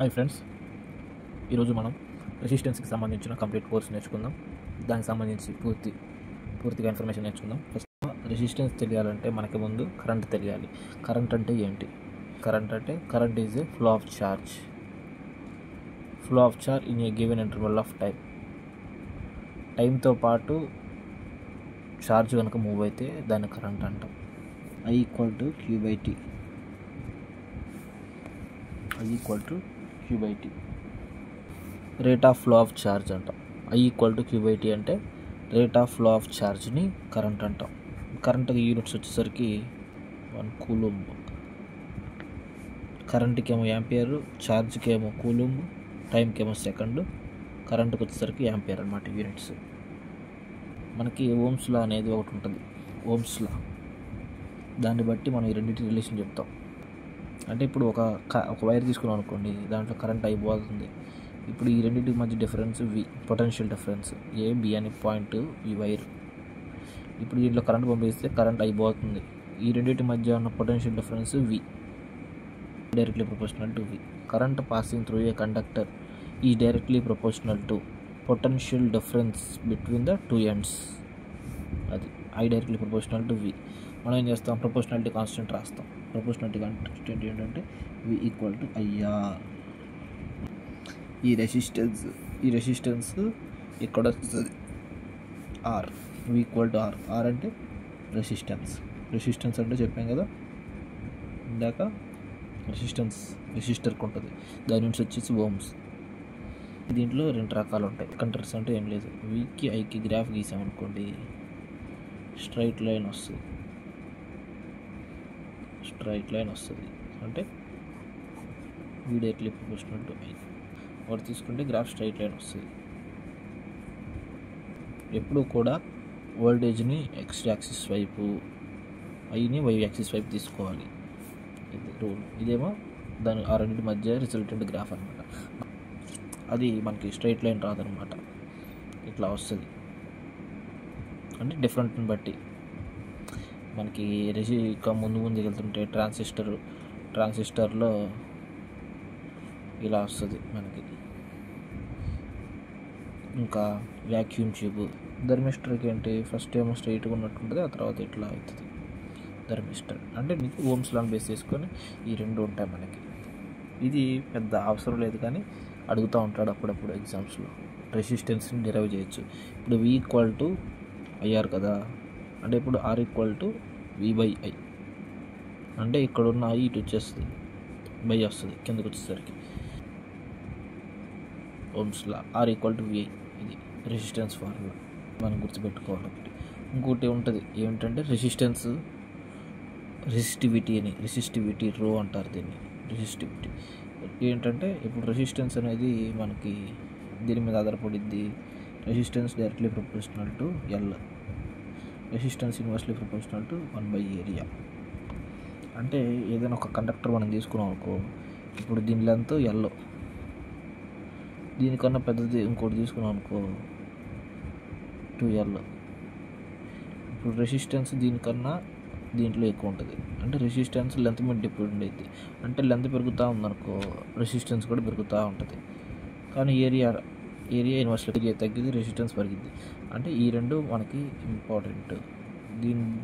Hi friends, ఈరోజు మనం రెసిస్టెన్స్కి సంబంధించిన కంప్లీట్ కోర్స్ నేర్చుకుందాం. దానికి సంబంధించి పూర్తిగా ఇన్ఫర్మేషన్ నేర్చుకుందాం. ఫస్ట్ రెసిస్టెన్స్ తెలియాలంటే మనకి ముందు కరెంట్ తెలియాలి. కరెంట్ అంటే ఏంటి? Current is a flow of charge in a given interval of టైంతో పాటు ఛార్జ్ కనుక మూవ్ అయితే దాన్ని కరెంట్ అంటాం. I equal to Q/T. Rate of flow of charge అంటాం. I ఈక్వల్ టు Q/T అంటే రేట్ ఆఫ్ ఫ్లో ఆఫ్ ఛార్జ్ని current అంటాం. కరెంట్కి యూనిట్స్ వచ్చేసరికి 1 కూలుంబ్. కరెంట్కి ఏమో యాంపియర్, ఛార్జ్కి ఏమో కూలుంబ్, టైంకి ఏమో సెకండ్, కరెంట్కి వచ్చేసరికి యాంపియర్ అన్నమాట యూనిట్స్. మనకి ఓమ్స్ లా అనేది ఒకటి ఉంటుంది. ఓమ్స్ లా దాన్ని బట్టి మనం ఈ రెండింటి రిలేషన్ చెప్తాం. అంటే ఇప్పుడు ఒక వైర్ తీసుకున్నాం అనుకోండి, దాంట్లో కరెంట్ అయిపోతుంది. ఇప్పుడు ఈ రెండింటి మధ్య difference V, potential difference AB అనే పాయింట్ ఈ వైర్. ఇప్పుడు దీంట్లో కరెంట్ పంపిస్తే కరెంట్ అయిపోతుంది. ఈ రెండింటి మధ్య ఉన్న potential difference V, directly proportional to V. Current passing through a conductor is directly proportional to potential difference between the two ends. అది I directly proportional to V. మనం ఏం చేస్తాం? ప్రపోర్షనాలిటీ కాన్స్టెంట్ రాస్తాం. ప్రపోర్షనాలిటీ కాన్స్టెంట్ ఏంటంటే V equal to IR. ఈ resistance ఇక్కడ వస్తుంది R. V equal to R. R అంటే రెసిస్టెన్స్ అంటే చెప్పాం కదా ఇందాక, రెసిస్టర్కి ఉంటుంది. దాని నుంచి వచ్చేసి ఓమ్స్. దీంట్లో 2 రకాలు ఉంటాయి. కంట్రీస్ అంటే ఏం లేదు. Vకి Iకి గ్రాఫ్ గీసామనుకోండి, స్ట్రైట్ లైన్ వస్తుంది. అంటే V directly proportional to I. ఒకటి తీసుకుంటే గ్రాఫ్ స్ట్రైట్ లైన్ వస్తుంది. ఎప్పుడు కూడా వోల్టేజ్ని X యాక్సిస్ వైపు, Iని Y యాక్సిస్ వైపు తీసుకోవాలి. ఇది రూల్. ఇదేమో దాని ఆ రెండింటి మధ్య రిజల్టెంట్ గ్రాఫ్ అనమాట. అది మనకి స్ట్రైట్ లైన్ రాదనమాట, ఇట్లా వస్తుంది. అంటే డిఫరెంట్ని బట్టి మనకి ఇంకా ముందుకు వెళ్తుంటే ట్రాన్సిస్టర్లో ఇలా వస్తుంది మనకి. ఇంకా వ్యాక్యూమ్ ట్యూబ్. థర్మిస్టర్కి ఏంటి? ఫస్ట్ ఏమో స్ట్రైట్గా ఉన్నట్టుంటుంది, ఆ తర్వాత ఇట్లా అవుతుంది థర్మిస్టర్. అంటే మీకు ఓమ్స్ లాని బేస్ చేసుకొని ఈ 2 ఉంటాయి మనకి. ఇది పెద్ద అవసరం లేదు, కానీ అడుగుతూ ఉంటాడు అప్పుడప్పుడు ఎగ్జామ్స్లో. రెసిస్టెన్స్ని డిరైవ్ చేయొచ్చు. ఇప్పుడు V ఈక్వల్ టు IR కదా, అంటే ఇప్పుడు R ఈక్వల్ టు V/I. అంటే ఇక్కడున్న I ఇటు వచ్చేస్తుంది, బై వస్తుంది కిందకు వచ్చేసరికి. Ohm's law R equal to VI. ఇది రెసిస్టెన్స్ ఫార్ములా మనం గుర్తుపెట్టుకోవాలి. ఇంకోటి ఉంటుంది ఏమిటంటే రెసిస్టివిటీ రో అంటారు దీన్ని. రెసిస్టివిటీ ఏంటంటే, ఇప్పుడు రెసిస్టెన్స్ అనేది మనకి దీని మీద ఆధారపడిద్ది. Resistance directly proportional to L, resistance inversely proportional to 1/ఏరియా. అంటే ఏదైనా ఒక కండక్టర్ మనం తీసుకున్నాం అనుకో, ఇప్పుడు దీని లెంత్ L, దీనికన్నా పెద్దది ఇంకోటి తీసుకున్నాం అనుకో 2L. ఇప్పుడు రెసిస్టెన్స్ దీనికన్నా దీంట్లో ఎక్కువ ఉంటుంది. అంటే రెసిస్టెన్స్ లెంత్ మీద డిపెండ్ అయింది. అంటే లెంత్ పెరుగుతూ ఉందనుకో, రెసిస్టెన్స్ కూడా పెరుగుతూ ఉంటుంది. కానీ ఏరియా ఇన్వర్స్లీ తగ్గింది, రెసిస్టెన్స్ పెరిగింది. అంటే ఈ 2 మనకి ఇంపార్టెంట్.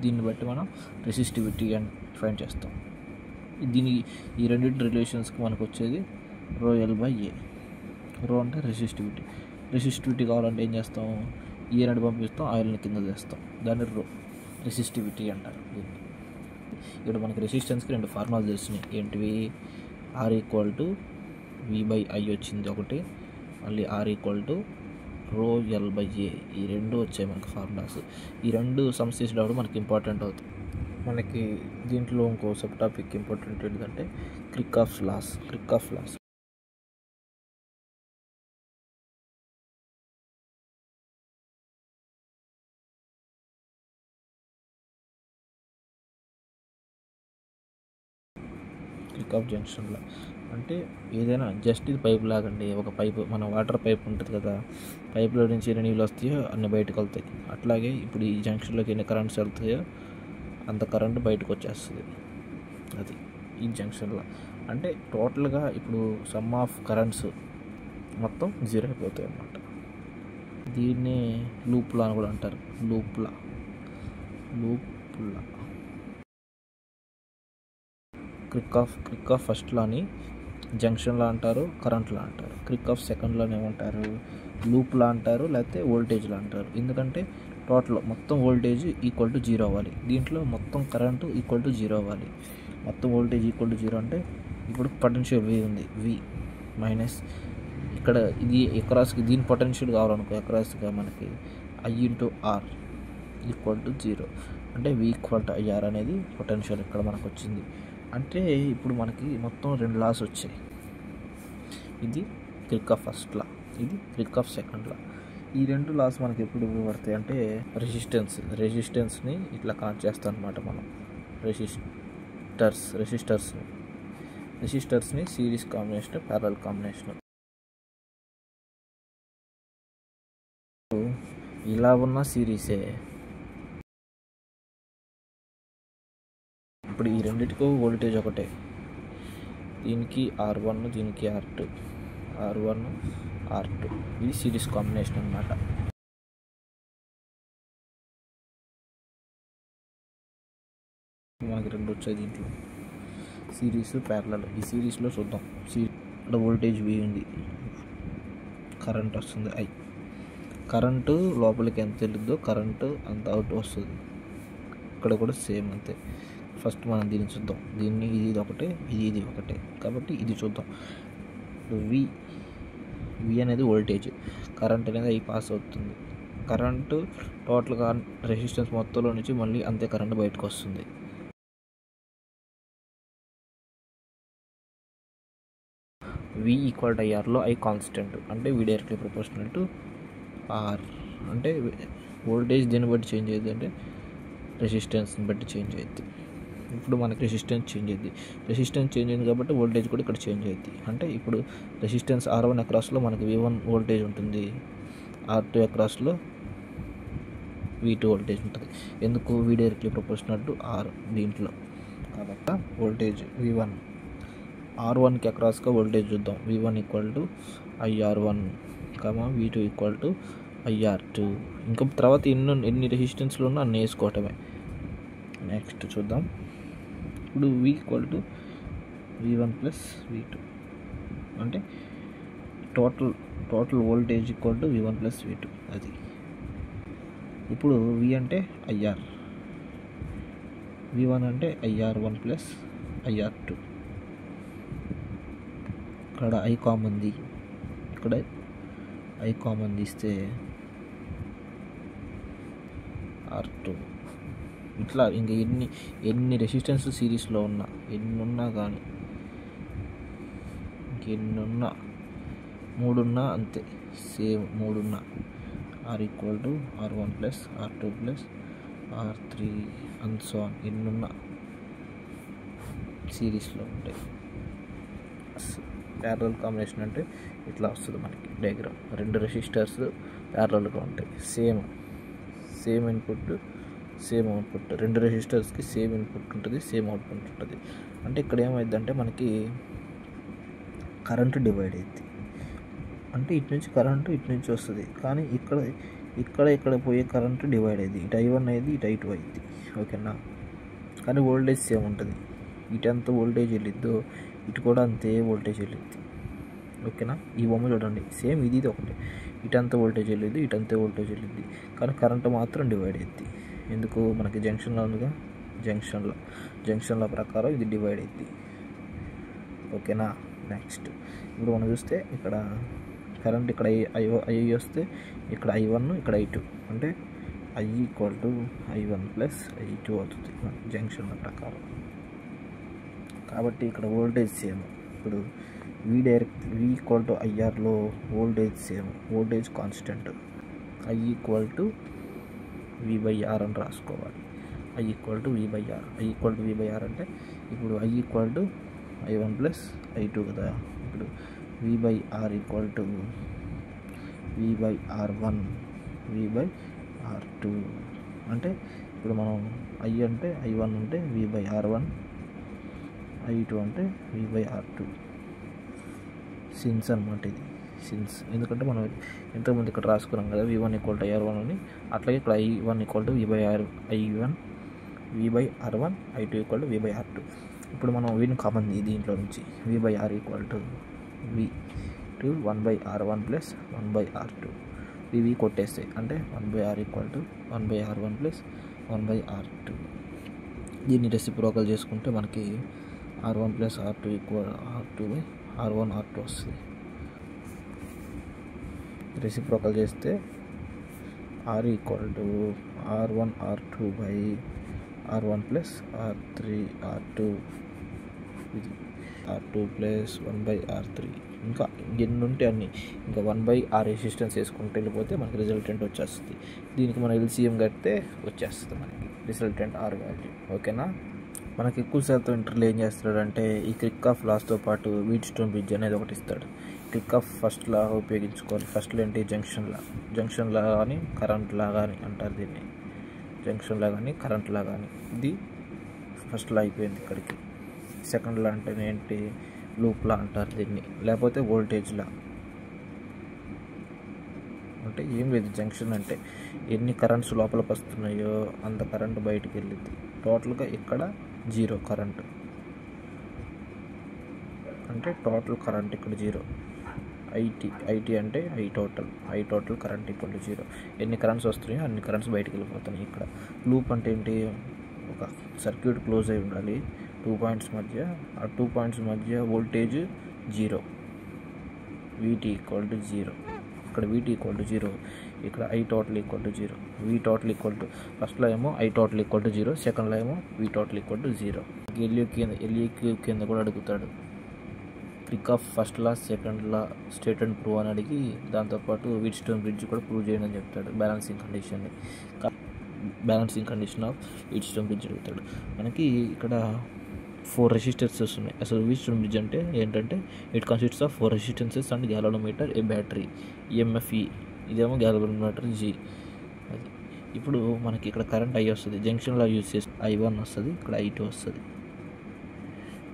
దీన్ని బట్టి మనం రెసిస్టివిటీ అని ఫైండ్ చేస్తాం. ఈ రెండింటి రిలేషన్స్కి మనకు వచ్చేది ρL/A. రో అంటే రెసిస్టివిటీ కావాలంటే ఏం చేస్తాం? ఈ అనేది పంపిస్తాం, ఆయిల్ని కింద చేస్తాం. దాన్ని రెసిస్టివిటీ అంటారు దీన్ని. ఇక్కడ మనకి రెసిస్టెన్స్కి 2 ఫార్ములాలు తెలిసినాయి. ఏంటివి? R ఈక్వల్ టు V/I వచ్చింది ఒకటి, మళ్ళీ R ఈక్వల్ టు ρL/A. ఈ 2 వచ్చాయి మనకి ఫార్ములాస్. ఈ 2 సమ్స్ చేసేటప్పుడు మనకి ఇంపార్టెంట్ అవుతుంది. మనకి దీంట్లో ఇంకో సబ్ టాపిక్ ఇంపార్టెంట్ ఏంటంటే క్రిక్ఆఫ్స్ లాస్. క్రిక్ఆఫ్ జంక్షన్లో అంటే ఏదైనా జస్ట్ ఇది పైప్ లాగండి. ఒక పైపు, మన వాటర్ పైప్ ఉంటుంది కదా, పైప్లో నుంచి ఎన్ని నీళ్ళు వస్తాయో అన్ని బయటకు వెళ్తాయి. అట్లాగే ఇప్పుడు ఈ జంక్షన్లోకి ఎన్ని కరెంట్స్ వెళ్తాయో అంత కరెంట్ బయటకు వచ్చేస్తుంది. అది ఈ జంక్షన్లో. అంటే టోటల్గా ఇప్పుడు సమ్ ఆఫ్ కరెంట్స్ మొత్తం 0 అయిపోతాయి అన్నమాట. దీన్ని లూప్లా అని కూడా అంటారు. లూప్లా క్రిక్ ఆఫ్ ఫస్ట్ లాని జంక్షన్లా అంటారు, కరెంట్లా అంటారు. క్రిక్ ఆఫ్ సెకండ్ లాని ఏమంటారు, లూప్లా అంటారు, లేకపోతే వోల్టేజ్లా అంటారు. ఎందుకంటే టోటల్ మొత్తం వోల్టేజ్ ఈక్వల్ టు 0 అవ్వాలి, దీంట్లో మొత్తం కరెంటు ఈక్వల్ టు 0 అవ్వాలి. మొత్తం వోల్టేజ్ ఈక్వల్ టు 0 అంటే ఇప్పుడు పొటెన్షియల్ V ఉంది, V మైనస్ ఇక్కడ ఇది ఎక్రాస్కి దీని పొటెన్షియల్ కావాలనుకో, ఎక్రాస్గా మనకి I/R ఈక్వల్ టు 0 అంటే V ఈక్వల్ టు IR అనేది పొటెన్షియల్ ఇక్కడ మనకు వచ్చింది. అంటే ఇప్పుడు మనకి మొత్తం 2 లాస్ వచ్చాయి. ఇది క్రిక్ ఆఫ్ ఫస్ట్ లా, ఇది క్రిక్ ఆఫ్ సెకండ్ లా. ఈ 2 లాస్ మనకి ఎప్పుడు ఉపయోగపడతాయి అంటే రెసిస్టెన్స్ని ఇట్లా కనెక్ట్ చేస్తాం అనమాట మనం. రెసిస్టర్స్ని సిరీస్ కాంబినేషన్, ప్యారలల్ కాంబినేషన్. ఇలా ఉన్న సిరీసే ఇప్పుడు ఈ రెండింటికి వోల్టేజ్ ఒకటే, దీనికి R1 దీనికి R2, ఇది సిరీస్ కాంబినేషన్ అన్నమాట. మనకి 2 వచ్చాయి దీంట్లో, సిరీస్, ప్యారలల్. ఈ సిరీస్లో చూద్దాం. ఇక్కడ వోల్టేజ్ V ఉంది, కరెంట్ వస్తుంది I. కరెంటు లోపలికి ఎంత వెళ్ళిద్దో కరెంటు అంత అవుట్ వస్తుంది. ఇక్కడ కూడా సేమ్ అంతే. ఫస్ట్ మనం దీన్ని చూద్దాం. ఇది ఒకటే, ఇది ఒకటే, కాబట్టి ఇది చూద్దాం. V అనేది వోల్టేజ్, కరెంట్ అనేది I పాస్ అవుతుంది. కరెంటు టోటల్గా రెసిస్టెన్స్ మొత్తంలో నుంచి మళ్ళీ అంతే కరెంట్ బయటకు వస్తుంది. V ఈక్వల్ టు IRలో I కాన్స్టెంట్, అంటే V directly proportional to R. అంటే వోల్టేజ్ దీన్ని బట్టి చేంజ్ అయ్యింది, అంటే రెసిస్టెన్స్ని బట్టి చేంజ్ అయ్యింది. ఇప్పుడు మనకి రెసిస్టెన్స్ చేంజ్ అయింది కాబట్టి వోల్టేజ్ కూడా ఇక్కడ చేంజ్ అయ్యింది. అంటే ఇప్పుడు రెసిస్టెన్స్ R1 అక్రాస్లో మనకి V1 వోల్టేజ్ ఉంటుంది, R2 అక్రాస్లో V2 వోల్టేజ్ ఉంటుంది. ఎందుకు, V directly proportional to R దీంట్లో. కాబట్టి వోల్టేజ్ V1, R1కి అక్రాస్గా వోల్టేజ్ చూద్దాం. V1 equal to IR1, V2 equal to IR2. ఇంకా తర్వాత ఎన్ని రెసిస్టెన్స్లు ఉన్నా అన్ని వేసుకోవటమే. నెక్స్ట్ చూద్దాం. ఇప్పుడు V equal to V1 plus V2 అంటే total voltage equal to V1 plus V2 అది. ఇప్పుడు V అంటే IR, V1 అంటే IR1 ప్లస్ IR2. ఇక్కడ I కామన్ ది, ఇక్కడ I కామన్ తీస్తే R2. ఇట్లా ఇంకా ఎన్ని రెసిస్టెన్స్ సిరీస్లో ఉన్నా, ఎన్ని ఉన్నా కానీ, ఇంకెన్నున్నా 3 ఉన్నా అంతే, సేమ్ 3 ఉన్నా R equal to R1 plus R2 plus R3 and so on. ఎన్నున్నా సిరీస్లో ఉంటాయి. ప్యారలల్ కాంబినేషన్ అంటే ఇట్లా వస్తుంది మనకి డయాగ్రామ్. 2 రెసిస్టర్స్ ప్యారలల్గా ఉంటాయి, సేమ్ ఇన్పుట్ సేమ్ అవుట్పుట్. 2 రెసిస్టర్స్కి సేమ్ ఇన్పుట్ ఉంటుంది, సేమ్ అవుట్పుట్ ఉంటుంది. అంటే ఇక్కడ ఏమైందంటే మనకి కరెంటు డివైడ్ అయింది. అంటే ఇటు నుంచి కరెంటు ఇటు నుంచి వస్తుంది, కానీ ఇక్కడ పోయే కరెంటు డివైడ్ అయింది. ఇటు I1 అయింది, ఇటు I2 అయింది. ఓకేనా, కానీ వోల్టేజ్ సేమ్ ఉంటుంది. ఇటు ఎంత వోల్టేజ్ వెళ్ళిద్దో ఇటు కూడా అంతే వోల్టేజ్ వెళ్ళిద్ది. ఓకేనా, ఈ బొమ్మ చూడండి, సేమ్ ఇది ఒకటి. ఇటు అంత వోల్టేజ్ వెళ్ళిద్ది, ఇటు అంతే వోల్టేజ్ వెళ్ళిద్ది, కానీ కరెంటు మాత్రం డివైడ్ అయింది. ఎందుకు, మనకి జంక్షన్లో ఉందిగా, జంక్షన్ల ప్రకారం ఇది డివైడ్ అయింది. ఓకేనా, నెక్స్ట్ ఇప్పుడు మనం చూస్తే ఇక్కడ కరెంట్ ఇక్కడ I వస్తే ఇక్కడ I1, ఇక్కడ I2, అంటే I equal to I1 plus I2 అవుతుంది జంక్షన్ల ప్రకారం. కాబట్టి ఇక్కడ వోల్టేజ్ సేమ్. ఇప్పుడు V ఈక్వల్ టు IRలో voltage same, voltage constant. I equal to V/R అని రాసుకోవాలి. I ఈక్వల్ టు V/R అంటే ఇప్పుడు I equal to I1 plus I2 కదా. ఇప్పుడు V/R equal to V/R1 V/R2 అంటే ఇప్పుడు మనం I అంటే I1 అంటే V/R1 I2 అంటే V/R2 సిన్స్ అనమాట. ఇది సిన్స్ ఎందుకంటే మనం ఇంతకుముందు ఇక్కడ రాసుకున్నాం కదా V1 = R1 అని. అట్లాగే ఇక్కడ I1 = V/R1, I2 = V/R2. ఇప్పుడు మనం వీని కామన్ దీంట్లో నుంచి V/R = V 1/R1 + 1/R2. ఇవి కొట్టేస్తాయి అంటే 1/R = 1/R1 + 1/R2. దీన్ని రెసిప్రోకల్ చేసుకుంటే మనకి R1 + R2 = R2/R1 R2 వస్తుంది. రెసిప్రోకల్ చేస్తే R = R1 R2/R1 + R3 R2. ఇది R2 + 1/R3. ఇంకా ఎన్ని ఉంటే అన్ని ఇంకా 1/R రెసిస్టెన్స్ వేసుకుంటూ వెళ్ళిపోతే మనకి రిజల్టెంట్ వచ్చేస్తుంది. దీనికి మనం LCM కడితే వచ్చేస్తుంది మనకి రిజల్టెంట్ R వాల్యూ. ఓకేనా. మనకి ఎక్కువ శాతం ఇంటర్లో ఏం చేస్తాడంటే ఈ క్రిక్ఆఫ్ లాస్తో పాటు వీట్స్టోన్ బ్రిడ్జ్ అనేది ఒకటి ఇస్తాడు. క్రిక్ఆఫ్ ఫస్ట్ లా ఉపయోగించుకోవాలి. ఫస్ట్ లా ఏంటి జంక్షన్ లా కానీ కరెంట్ లా కానీ అంటారు దీన్ని. జంక్షన్ లా కానీ కరెంట్ లా కానీ ఇది ఫస్ట్ లా అయిపోయింది ఇక్కడికి. సెకండ్ లా అంటే ఏంటి లూప్ లా అంటారు దీన్ని, లేకపోతే వోల్టేజ్ లా. అంటే ఏం లేదు, జంక్షన్ అంటే ఎన్ని కరెంట్స్ లోపలికి వస్తున్నాయో అంత కరెంట్ బయటికి వెళ్ళింది. టోటల్గా ఇక్కడ 0 కరెంట్ అంటే టోటల్ కరెంట్ ఇక్కడ 0. ఐటీ అంటే ఐ టోటల్ కరెంట్ = 0. ఎన్ని కరెంట్స్ వస్తున్నాయో అన్ని కరెంట్స్ బయటికి వెళ్ళిపోతున్నాయి. ఇక్కడ లూప్ అంటే ఏంటి, ఒక సర్క్యూట్ క్లోజ్ అయి ఉండాలి 2 పాయింట్స్ మధ్య. ఆ 2 పాయింట్స్ మధ్య వోల్టేజ్ 0, VT = 0. ఇక్కడ VT = 0, ఇక్కడ I total = 0. V total ఫస్ట్లో ఏమో I total = 0, సెకండ్లో ఏమో V total = 0. LEQ కింద కూడా అడుగుతాడు. Kirchhoff first law second law state and prove అని అడిగి దాంతోపాటు వీట్స్టోన్ బ్రిడ్జ్ కూడా ప్రూవ్ చేయడం అని చెప్తాడు. Balancing condition of Wheatstone bridge అడుగుతాడు. మనకి ఇక్కడ 4 రెసిస్టెన్సెస్ ఉన్నాయి. అసలు వీట్స్టోన్ బ్రిడ్జ్ అంటే ఏంటంటే it consists of 4 resistances and galvanometer, A battery, EMF-E, ఇదేమో గ్యాలనోమీటర్ G. అది ఇప్పుడు మనకి ఇక్కడ కరెంట్ I వస్తుంది, జంక్షన్లో యూజ్ చేస్తే I1 వస్తుంది, ఇక్కడ I2 వస్తుంది,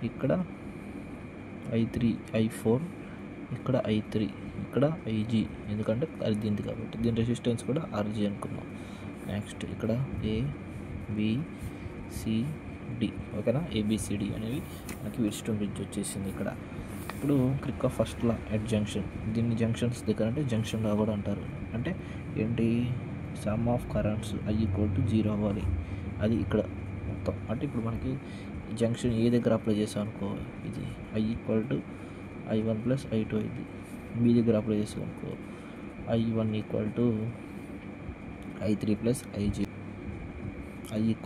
ఇక్కడ I3 I4, ఇక్కడ I3, ఇక్కడ IG ఎందుకంటే అది దీంది కాబట్టి దీని రెసిస్టెన్స్ కూడా RG అనుకున్నాం. నెక్స్ట్ ఇక్కడ ABCD. ఓకేనా. ABCD అనేవి మనకి వీట్స్టోన్ బ్రిడ్జ్ వచ్చేసింది ఇక్కడ. ఇప్పుడు క్రిక్ఆఫ్ ఫస్ట్ లా ఎట్ జంక్షన్, దీన్ని జంక్షన్స్ దగ్గర అంటే జంక్షన్ లా కూడా అంటారు. అంటే ఏంటి, సమ్ ఆఫ్ కరెంట్స్ I = 0 అవ్వాలి. అది ఇక్కడ మొత్తం అంటే ఇప్పుడు మనకి జంక్షన్ ఏ దగ్గర అప్లై చేసాం అనుకో, ఇది I = I1 + I2 అయింది. B దగ్గర అప్లై చేసాం అనుకో I1 = I3 + IG, I =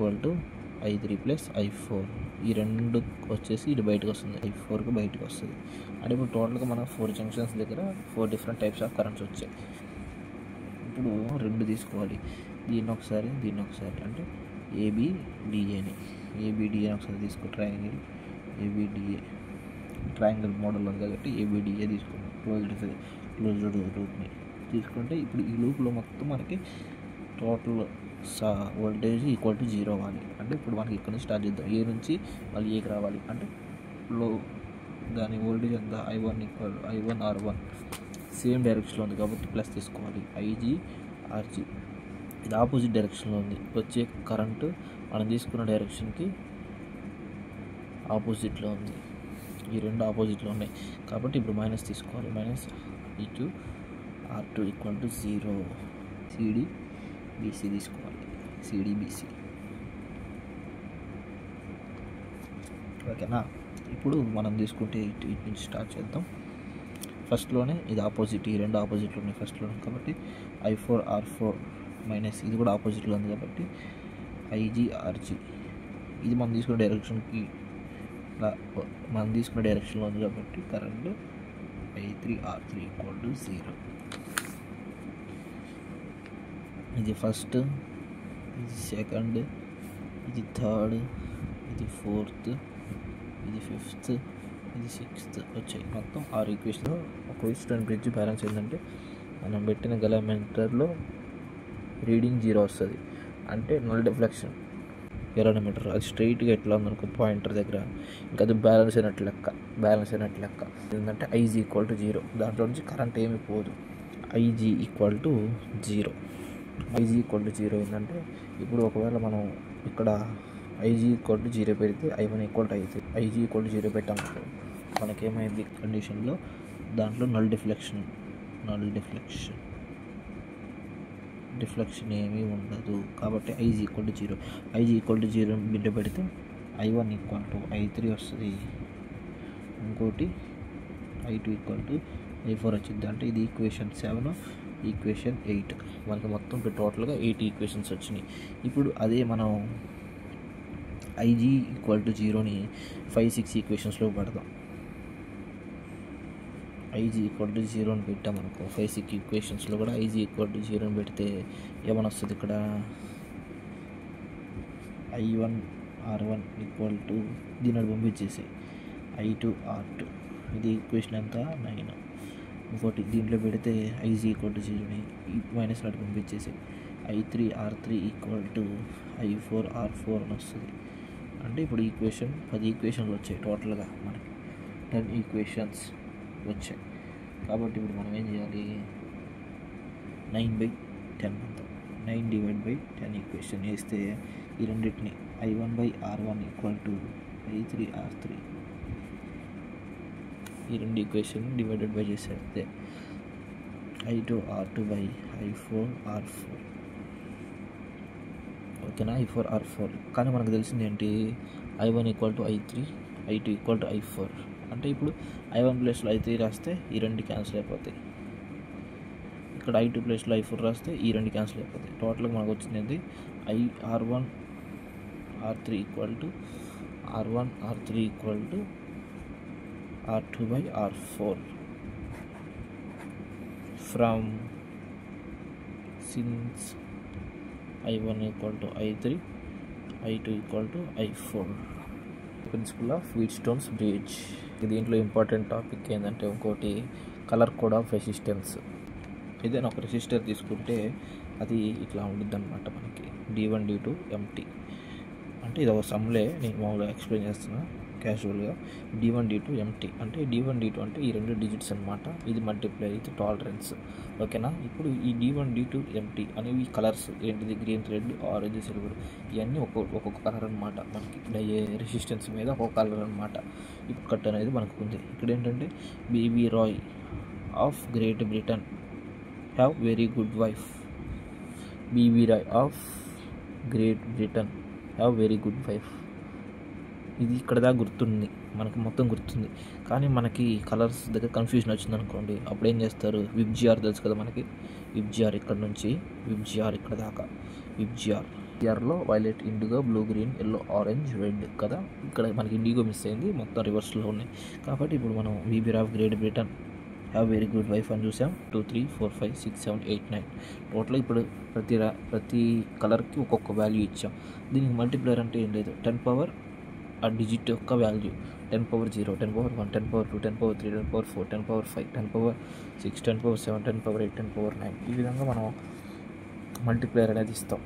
I3 + I4. ఈ రెండు వచ్చేసి ఇది బయటకు వస్తుంది, I4కి బయటకు వస్తుంది. అంటే ఇప్పుడు టోటల్గా మనం 4 జంక్షన్స్ దగ్గర 4 డిఫరెంట్ టైప్స్ ఆఫ్ కరెంట్స్ వచ్చాయి. ఇప్పుడు 2 తీసుకోవాలి, దీన్ని ఒకసారి అంటే ABDAని ఒకసారి తీసుకో. ట్రయాంగిల్ మోడల్ ఉంది కాబట్టి ABDA తీసుకున్నాం. క్లోజ్డ్ లూప్ని తీసుకుంటే ఇప్పుడు ఈ లూప్లో మొత్తం మనకి టోటల్ వోల్టేజ్ = 0 అవ్వాలి. అంటే ఇప్పుడు మనకి ఇక్కడ నుంచి స్టార్ట్ చేద్దాం, A నుంచి మళ్ళీ Aకి రావాలి. అంటే దాని వోల్టేజ్ ఎంత, I1 R1 సేమ్ డైరెక్షన్లో ఉంది కాబట్టి ప్లస్ తీసుకోవాలి. IG RG ఇది ఆపోజిట్ డైరెక్షన్లో ఉంది. వచ్చే కరెంటు మనం తీసుకున్న డైరెక్షన్కి ఆపోజిట్లో ఉంది. ఈ రెండు ఆపోజిట్లో ఉన్నాయి కాబట్టి ఇప్పుడు మైనస్ తీసుకోవాలి. -I2 R2 = 0. CDBC తీసుకోవాలి. CDBC. ఓకేనా. ఇప్పుడు మనం తీసుకుంటే ఇటు నుంచి స్టార్ట్ చేద్దాం. ఫస్ట్లోనే ఇది ఆపోజిట్, ఈ రెండు ఆపోజిట్లో ఉన్నాయి ఫస్ట్లోనే కాబట్టి I4 R4 మైనస్ ఇది కూడా ఆపోజిట్లో ఉంది కాబట్టి IG RG. ఇది మనం తీసుకునే డైరెక్షన్లో ఉంది కాబట్టి కరెంట్ I3 R3 = 0. ఇది ఫస్ట్, ఇది సెకండ్, ఇది థర్డ్, ఇది ఫోర్త్, ఇది ఫిఫ్త్, ఇది సిక్స్త్ వచ్చాయి. మొత్తం 6 ఈక్వేషన్లో ఒక వీట్స్టోన్ బ్రిడ్జ్ బ్యాలెన్స్ ఏంటంటే మనం పెట్టిన గలమీటర్లో రీడింగ్ 0 వస్తుంది అంటే నల్ డిఫ్లెక్షన్. ఎరోనోమీటర్ అది స్ట్రైట్గా ఎట్లా ఉందనుకో పాయింటర్ దగ్గర, ఇంకా అది బ్యాలెన్స్ అయినట్లు లెక్క. ఏంటంటే ఐజ్ ఈక్వల్ టు 0, దాంట్లో నుంచి కరెంట్ ఏమి పోదు. ఐజీ ఈక్వల్ టు 0 ఏంటంటే ఇప్పుడు ఒకవేళ మనం ఇక్కడ ఐజీ ఈక్వల్ టు 0 పెడితే I1 equal to I3, IG equal to 0 పెట్టామనుకో మనకేమైంది కండిషన్లో దాంట్లో నల్ డిఫ్లెక్షన్ ఏమీ ఉండదు. కాబట్టి ఐజీ ఈక్వల్ టు 0 బిడ్డ పెడితే I1 ఈక్వల్ టు I3 వస్తుంది, ఇంకోటి I2 ఈక్వల్ టు I4 వచ్చింది. అంటే ఇది ఈక్వేషన్ 7, ఈక్వేషన్ 8. మనకి మొత్తం టోటల్గా 8 ఈక్వేషన్స్ వచ్చినాయి. ఇప్పుడు అదే మనం ఐజీ ఈక్వల్ టు 0ని 5-6 ఈక్వేషన్స్లో పెడదాం. ఐజీ ఈక్వల్ టు 0 పెట్టామనుకో 5-6 ఈక్వేషన్స్లో కూడా ఐజీ ఈక్వల్ టు 0 పెడితే ఏమని వస్తుంది, ఇక్కడ I1 R1 ఈక్వల్ టు దీని పంపించేసి I2 R2, ఇది ఈక్వేషన్ ఎంత 9. ఇంకోటి దీంట్లో పెడితే ఐజీ ఈక్వల్ టు 0ని మైనస్ నాటి పంపించేసి I3 R3 equal to I4 R4 అని వస్తుంది. అంటే ఇప్పుడు ఈక్వేషన్ 10 ఈక్వేషన్లు వచ్చాయి, టోటల్గా మనకి 10 ఈక్వేషన్స్ వచ్చాయి. కాబట్టి ఇప్పుడు మనం ఏం చేయాలి, 9/10 అంతా 9/10 ఈక్వేషన్ వేస్తే ఈ రెండింటిని I1/R1 equal to I3 R3 ఈ రెండు ఈక్వేషన్ డివైడెడ్ బై చేసేస్తే I2 R2/I4 R4. ఓకేనా, I4 R4. కానీ మనకు తెలిసింది ఏంటి, I1 equal to I3, I2 equal to I4. అంటే ఇప్పుడు I1 ప్లేస్లో I3 రాస్తే ఈ రెండు క్యాన్సిల్ అయిపోతాయి, ఇక్కడ I2 ప్లేస్లో I4 రాస్తే ఈ రెండు క్యాన్సిల్ అయిపోతాయి. టోటల్గా మనకు వచ్చింది R1 R3 equal to R2/R4 ఫ్రమ్ సిన్స్ I1 equal to I3, I2 equal to I4. Principle of Wheatstone's bridge. దీంట్లో ఇంపార్టెంట్ టాపిక్ ఏంటంటే ఇంకోటి కలర్ కోడ్ ఆఫ్ రెసిస్టెన్స్. ఏదైనా ఒక రెసిస్టర్ తీసుకుంటే అది ఇట్లా ఉండిద్ది అనమాట మనకి, D1 D2 MT. అంటే ఇది ఒక సమ్లే, నేను మామూలుగా ఎక్స్ప్లెయిన్ చేస్తున్నా క్యాజువల్గా. D1 D2 MT అంటే D1 D2 అంటే ఈ రెండు డిజిట్స్ అనమాట, ఇది మల్టిప్లై, ఇది టాలరెన్స్. ఓకేనా, ఇప్పుడు ఈ D1 D2 MT అనేవి కలర్స్ ఏంటిది, గ్రీన్, రెడ్, ఆరెంజ్, సిల్వర్, ఇవన్నీ ఒక్కొక్క కలర్ అనమాట. మనకి రెసిస్టెన్స్ మీద ఒక్కొక్క కలర్ అనమాట. ఇప్పుడు కట్ అనేది మనకు ఉంది. ఇక్కడ ఏంటంటే B B Roy of Great Britain have very good wife. B B Roy of Great Britain have very good wife. ఇది ఇక్కడ దాకా గుర్తుంది, మనకి మొత్తం గుర్తుంది. కానీ మనకి కలర్స్ దగ్గర కన్ఫ్యూజన్ వచ్చింది అనుకోండి, అప్పుడు ఏం చేస్తారు, విబ్జిఆర్ తెలుసు కదా మనకి, విబ్జిఆర్ ఇక్కడ నుంచి విబ్జిఆర్ ఇక్కడ దాకా, విబ్జిఆర్లో violet, indigo, blue, green, yellow, orange, red కదా. ఇక్కడ మనకి ఇండిగో మిస్ అయింది, మొత్తం రివర్స్లో ఉన్నాయి. కాబట్టి ఇప్పుడు మనం B B Roy of Great Britain have very good wife అని చూసాం. 2 3 4 5 6 7 8 9 టోటల్. ఇప్పుడు ప్రతి కలర్కి ఒక్కొక్క వాల్యూ ఇచ్చాం. దీనికి మల్టిప్లైర్ అంటే ఏం లేదు, 10 పవర్ ఆ డిజిట్ యొక్క value, 10 power 0, 10 power 1, 10 power 2, 10 power 3, 10 power 4, 10 power 5, 10 power 6, 10 power 7, 10 power 8, 10 power 9. ఈ విధంగా మనం మల్టిప్లేయర్ అనేది ఇస్తాం.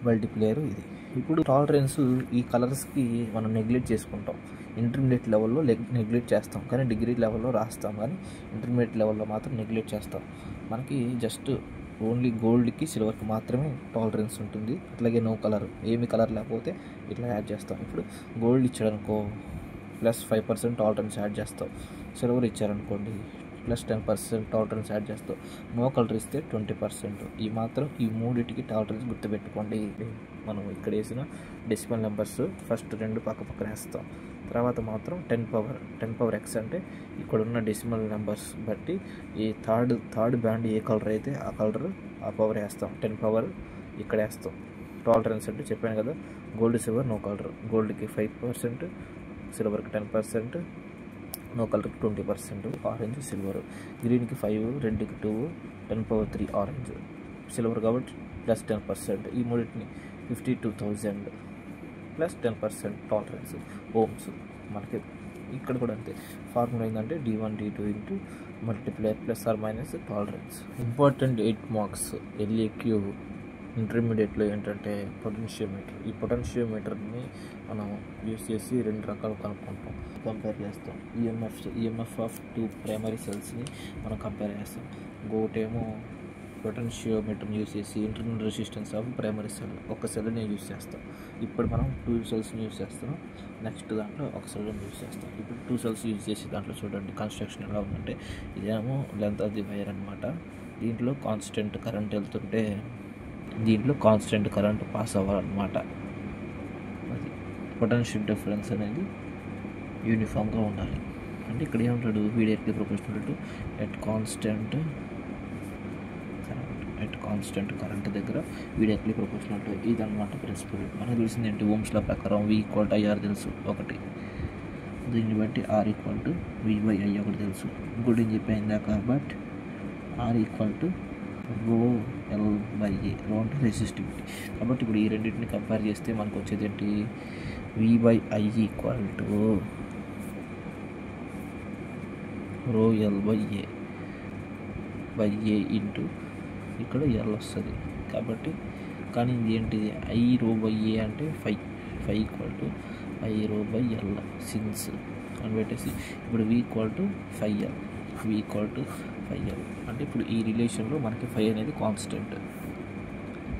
మల్టిప్లేయర్ ఇది. ఇప్పుడు టాలరెన్స్ ఈ కలర్స్కి మనం నెగ్లెక్ట్ చేసుకుంటాం. ఇంటర్మీడియట్ లెవెల్లో నెగ్లెక్ట్ చేస్తాం, కానీ డిగ్రీ లెవెల్లో రాస్తాం, కానీ ఇంటర్మీడియట్ లెవెల్లో మాత్రం నెగ్లెక్ట్ చేస్తాం. మనకి జస్ట్ ఓన్లీ గోల్డ్కి సిల్వర్కి మాత్రమే టాలరెన్స్ ఉంటుంది. అట్లాగే నో కలర్, ఏమి కలర్ లేకపోతే ఇట్లా యాడ్ చేస్తాం. ఇప్పుడు గోల్డ్ ఇచ్చాడనుకో +5% టాలరెన్స్ యాడ్ చేస్తాం. సిల్వర్ ఇచ్చారనుకోండి +10% టాలరెన్స్ యాడ్ చేస్తాం. నో కలర్ ఇస్తే 20%. ఈ మూడింటికి టాలరెన్స్ గుర్తుపెట్టుకోండి. మనం ఇక్కడ వేసిన డెసిమల్ నెంబర్స్ ఫస్ట్ 2 పక్కన వేస్తాం. తర్వాత మాత్రం 10 పవర్ x అంటే ఇక్కడ ఉన్న డెసిమల్ నెంబర్స్ బట్టి ఈ థర్డ్ బ్యాండ్ ఏ కలర్ అయితే ఆ కలర్ ఆ పవర్ వేస్తాం. 10 పవర్ ఇక్కడ వేస్తాం. టాలరెన్స్ అంటే చెప్పాను కదా, గోల్డ్, సిల్వర్, నో కలర్. గోల్డ్కి 5%, సిల్వర్కి 10%, నో కలర్కి 20%. Orange, silver. గ్రీన్కి 5, రెడ్కి 2, 10 పవర్ 3 ఆరెంజ్. సిల్వర్ కాబట్టి +10%. ఈ మూడింటిని 52,000 +10% టాలరెన్స్ ఓమ్స్. మనకి ఇక్కడ కూడా అంతే. ఫార్ములా ఏంటంటే D1 D2 into multiplier +or - tolerance. Important 8 marks LAQ ఇంటర్మీడియట్లో ఏంటంటే పొటెన్షియోమీటర్. ఈ పొటెన్షియోమీటర్ని మనం యూస్ చేసి రెండు రకాలు కనుక్కుంటాం, కంపేర్ చేస్తాం. ఈఎంఎఫ్ ఆఫ్ 2 ప్రైమరీ సెల్స్ని మనం కంపేర్ చేస్తాం. ఇంకొకటేమో పొటెన్షియోమీటర్ని యూస్ చేసి internal resistance of primary cell, ఒక సెల్ని యూస్ చేస్తాం. ఇప్పుడు మనం 2 సెల్స్ని యూస్ చేస్తాం. నెక్స్ట్ దాంట్లో ఒక సెల్ని యూస్ చేస్తాం. ఇప్పుడు 2 సెల్స్ యూస్ చేసి దాంట్లో చూడండి కన్స్ట్రక్షన్ ఎలా ఉందంటే, ఇదేమో లెంత్ ఆఫ్ ది వైర్ అనమాట. దీంట్లో కాన్స్టెంట్ కరెంట్ వెళ్తుంటే దీంట్లో కాన్స్టెంట్ కరెంట్ పాస్ అవ్వాలన్నమాట. అది పొటెన్షియల్ డిఫరెన్స్ అనేది యూనిఫామ్గా ఉండాలి. అంటే ఇక్కడ ఏమంటాడు, వీడియట్లీ proportional to at constant current దగ్గర వీడియట్లీ ప్రొపోర్షనల్ టు, ఇదన్నమాట ప్రిన్సిపల్. మనకు తెలిసింది ఏంటి, ఓమ్స్ లా ప్రకారం V = IR తెలుసు ఒకటి, దీన్ని బట్టి R = V/I ఒకటి తెలుసు. ఇంకోటి ఏం చెప్పాను ఇందాక, బట్ R = ρL/A, రో అంటే రెసిస్టివిటీ. కాబట్టి ఇప్పుడు ఈ రెండింటిని కంపేర్ చేస్తే మనకు వచ్చేది ఏంటి, V/I = ρL/A ఇంటూ ఇక్కడ L వస్తుంది. కాబట్టి కానీ ఇది ఏంటిది, I/ρ/A అంటే 5 = I/ρ/L సిన్స్ అని పెట్టేసి ఇప్పుడు V = 5L అంటే ఇప్పుడు ఈ రిలేషన్లో మనకి 5 అనేది కాన్స్టెంట్,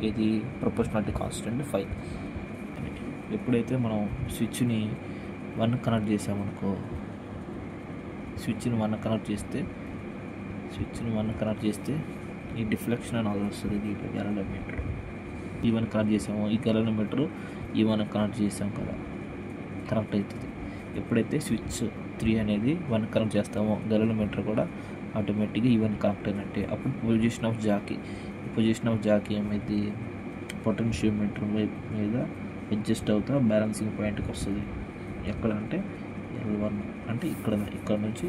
ఇది ప్రొపోర్షనాలిటీ కాన్స్టెంట్ 5. ఎప్పుడైతే మనం స్విచ్ని 1 కనెక్ట్ చేసామనుకో, స్విచ్ని 1 కనెక్ట్ చేస్తే ఈ డిఫ్లెక్షన్ అనేది వస్తుంది. దీంట్లో గెలనోమీటర్ ఈ 1 కనెక్ట్ చేసామో, ఈ గెలనోమీటర్ ఈ 1 కనెక్ట్ చేసాం కదా, కనెక్ట్ అవుతుంది. ఎప్పుడైతే స్విచ్ 3 అనేది 1 కనెక్ట్ చేస్తామో, గెలనోమీటర్ కూడా ఆటోమేటిక్గా ఈ 1 కనెక్ట్ అయినట్టే. అప్పుడు పొజిషన్ ఆఫ్ జాకీ ఏమైంది, పొటెన్షియోమీటర్ మీద అడ్జస్ట్ అవుతా బ్యాలెన్సింగ్ పాయింట్కి వస్తుంది. ఎక్కడ అంటే L1, అంటే ఇక్కడ నుంచి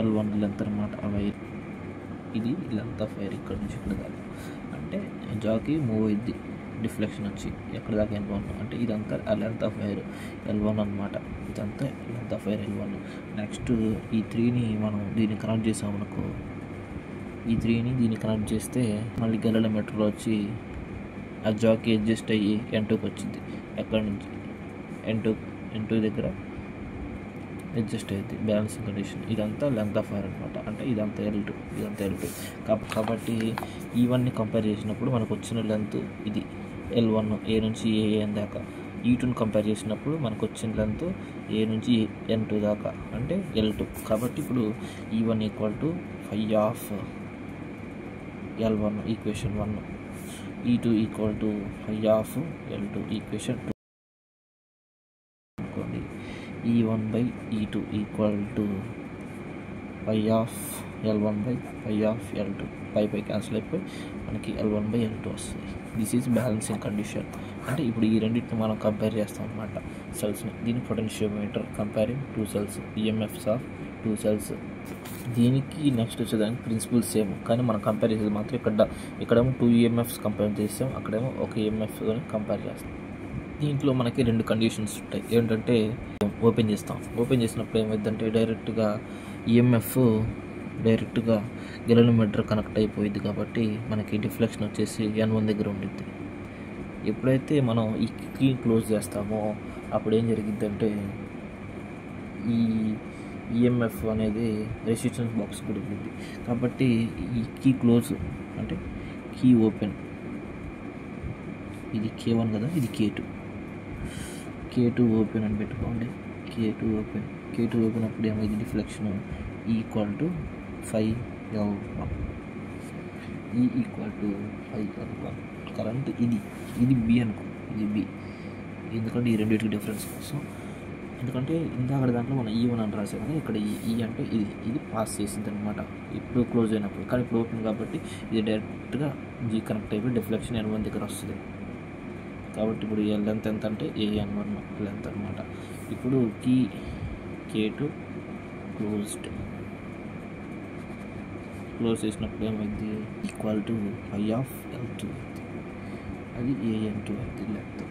L1 లెంత్ అనమాట ఆ వైర్. ఇది లెంత్ ఆఫ్ వైర్ ఇక్కడ నుంచి ఇక్కడ దాకా. అంటే జాకీ మూవ్ అయింది, డిఫ్లెక్షన్ వచ్చి ఎక్కడ దాకా L1, అంటే ఇదంతా లెంత్ ఆఫ్ వైర్ L1 అనమాట. ఇదంతా length of wire L1. Next ఈ 3ని మనం దీన్ని కనెక్ట్ చేసామనుకో, ఈ 3ని దీన్ని కనెక్ట్ చేస్తే మళ్ళీ గెలనోమీటర్లో వచ్చి ఆ జాకీ అడ్జస్ట్ అయ్యి N2కి వచ్చింది. ఎక్కడి నుంచి N2 దగ్గర అడ్జస్ట్ అయ్యింది, బ్యాలెన్సింగ్ కండిషన్. ఇదంతా లెంత్ ఆఫ్ వైర్ అనమాట. అంటే ఇదంతా L2. కాబట్టి ఈ 1ని కంపేర్ చేసినప్పుడు మనకు వచ్చిన లెంత్ ఇది L1, A నుంచి AN దాకా. ఈ2ని కంపేర్ చేసినప్పుడు మనకు వచ్చిన లెంత్ A నుంచి N2 దాకా, అంటే L2. కాబట్టి ఇప్పుడు E1 = 5 of L1 equation 1, E2 = 5 of L2 equation 2 అనుకోండి. E1/E2 = 5 of L1/5 of L2. 5 cancel అయిపోయి మనకి L1/L2 వస్తుంది. This is balancing condition. అంటే ఇప్పుడు ఈ రెండింటిని మనం కంపేర్ చేస్తాం అన్నమాట, సెల్స్ని. దీని potentiometer comparing 2 cells, EMFs of 2 cells. దీనికి నెక్స్ట్ వచ్చేదానికి ప్రిన్సిపల్ సేమ్, కానీ మనం కంపేర్ చేసేది మాత్రం ఇక్కడేమో 2 ఈఎంఎఫ్స్ కంపేర్ చేస్తాం, అక్కడేమో ఒక ఈఎంఎఫ్తో కంపేర్ చేస్తాం. దీంట్లో మనకి 2 కండిషన్స్ ఉంటాయి. ఏంటంటే ఓపెన్ చేసినప్పుడు ఏమైందంటే డైరెక్ట్గా ఈఎంఎఫ్ డైరెక్ట్గా గెలనోమీటర్ కనెక్ట్ అయిపోయింది. కాబట్టి మనకి డిఫ్లెక్షన్ వచ్చేసి N1 దగ్గర ఉండిద్ది. ఎప్పుడైతే మనం ఈ కీ క్లోజ్ చేస్తామో అప్పుడు ఏం జరిగిద్దంటే, ఈ ఈఎంఎఫ్ అనేది రెసిస్టెన్స్ బాక్స్ కూడా ఉంటుంది. కాబట్టి ఈ కీ క్లోజ్ అంటే కీ ఓపెన్, ఇది K1 కదా, ఇది K2 ఓపెన్ అని పెట్టుకోండి. K2 ఓపెన్ అప్పుడు ఏమైంది, deflection E = 5L1. E = 5L1. Current ఇది B అనుకో, ఇది B. ఎందుకంటే ఈ రెండింటికి డిఫరెన్స్ కోసం, ఎందుకంటే ఇందాక దాంట్లో మనం E1 అని రాసాం కదా, ఇక్కడ ఈ అంటే ఇది పాస్ చేసింది అనమాట ఇప్పుడు క్లోజ్ అయినప్పుడు. కానీ ఇప్పుడు ఓపెన్ కాబట్టి ఇది డైరెక్ట్గా G కనెక్ట్ అయిపోయి డిఫ్లెక్షన్ N1 దగ్గర వస్తుంది. కాబట్టి ఇప్పుడు ఈ లెంత్ ఎంత అంటే AN1 లెంత్ అనమాట. ఇప్పుడు K2 క్లోజ్ చేసినప్పుడు ఏమైంది, = 5 ఆఫ్ L2, అది AN2 అయితే లెంత్.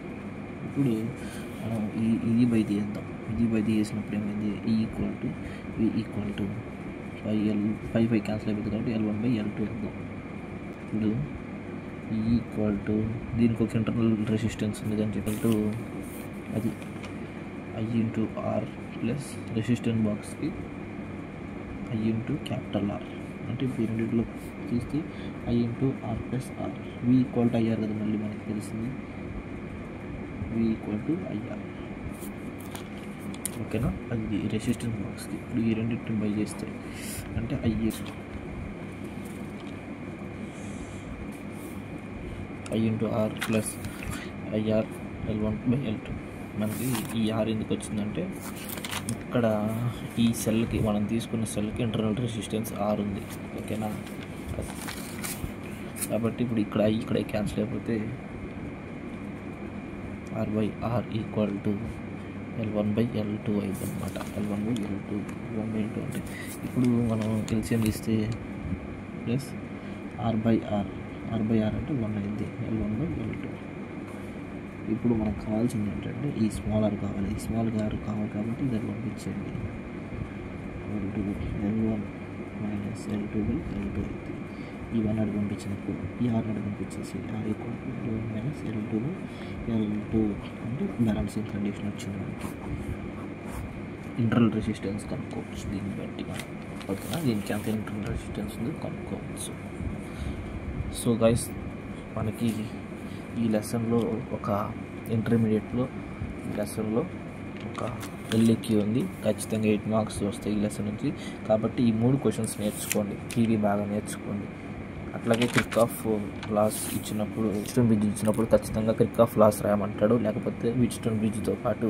ఇప్పుడు మనం ఇది బై చేసినప్పుడు ఏమైంది, V = 5 క్యాన్సిల్ అయిపోతుంది. కాబట్టి L1/L2 వేద్దాం. ఇప్పుడు ఈక్వల్ టు దీనికి ఒక ఇంటర్నల్ రెసిస్టెన్స్ ఉంది అని చెప్పి అది I into R plus resistance బాక్స్కి I ఇంటూ క్యాపిటల్ ఆర్. అంటే ఇప్పుడు రెండింటిలో తీస్తే I into R plus R. V equal to IR కదా, మళ్ళీ మనకి తెలిసింది V ఈక్వల్ టు ఐఆర్. ఓకేనా, అది రెసిస్టెన్స్ బాక్స్కి. ఇప్పుడు ఈ రెండింటిని బై చేస్తే అంటే I into R plus I R L1/L2. మనకి ఈ ఆర్ ఎందుకు వచ్చిందంటే ఇక్కడ ఈ సెల్కి, మనం తీసుకున్న సెల్కి ఇంటర్నల్ రెసిస్టెన్స్ ఆర్ ఉంది. ఓకేనా, కాబట్టి ఇప్పుడు ఇక్కడ క్యాన్సిల్ అయిపోతే R/R ఈక్వల్ టు L1/L2 అయింది అనమాట. L1/L2 అంటే ఇప్పుడు మనం ఎల్సిఎం తీస్తే ప్లస్ R/R అంటే 1 అయింది, L1/L2. ఇప్పుడు మనకు కావాల్సింది ఏంటంటే ఈ స్మాల్ ఆర్ కావాలి. ఈ స్మాల్ ఆర్ కావాలి కాబట్టి ఇది పంపించండి. L1 మైనస్ L2/L2 అయితే ఈ 1 అడిగి పంపించినప్పుడు ఈ ఆర్ అడిగి పంపించేసి R equal to L1 minus L2/L2 అంటే బ్యాలెన్సింగ్ కండిషన్ వచ్చింది మనకి. ఇంటర్నల్ రెసిస్టెన్స్ కనుక్కోవచ్చు దీన్ని బట్టి మనం. ఓకేనా, దీనికి ఎంత ఇంటర్నల్ రెసిస్టెన్స్ ఉందో కనుక్కోవచ్చు. సో గైస్, మనకి ఈ లెసన్లో ఒక ఇంటర్మీడియట్లో లెసన్లో ఒక ఎల్ఈక్యూ ఉంది. ఖచ్చితంగా 8 మార్క్స్ వస్తాయి ఈ లెసన్ నుంచి. కాబట్టి ఈ 3 క్వశ్చన్స్ నేర్చుకోండి, థియరీ బాగా నేర్చుకోండి. అట్లాగే క్రిక్-ఆఫ్ లాస్ ఇచ్చినప్పుడు, వీట్స్టోన్ బ్రిడ్జ్ ఇచ్చినప్పుడు ఖచ్చితంగా క్రిక్-ఆఫ్ లాస్ రాయమంటాడు. లేకపోతే వీట్స్టోన్ బ్రిడ్జ్తో పాటు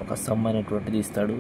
ఒక సమ్ అనేటువంటిది ఇస్తాడు.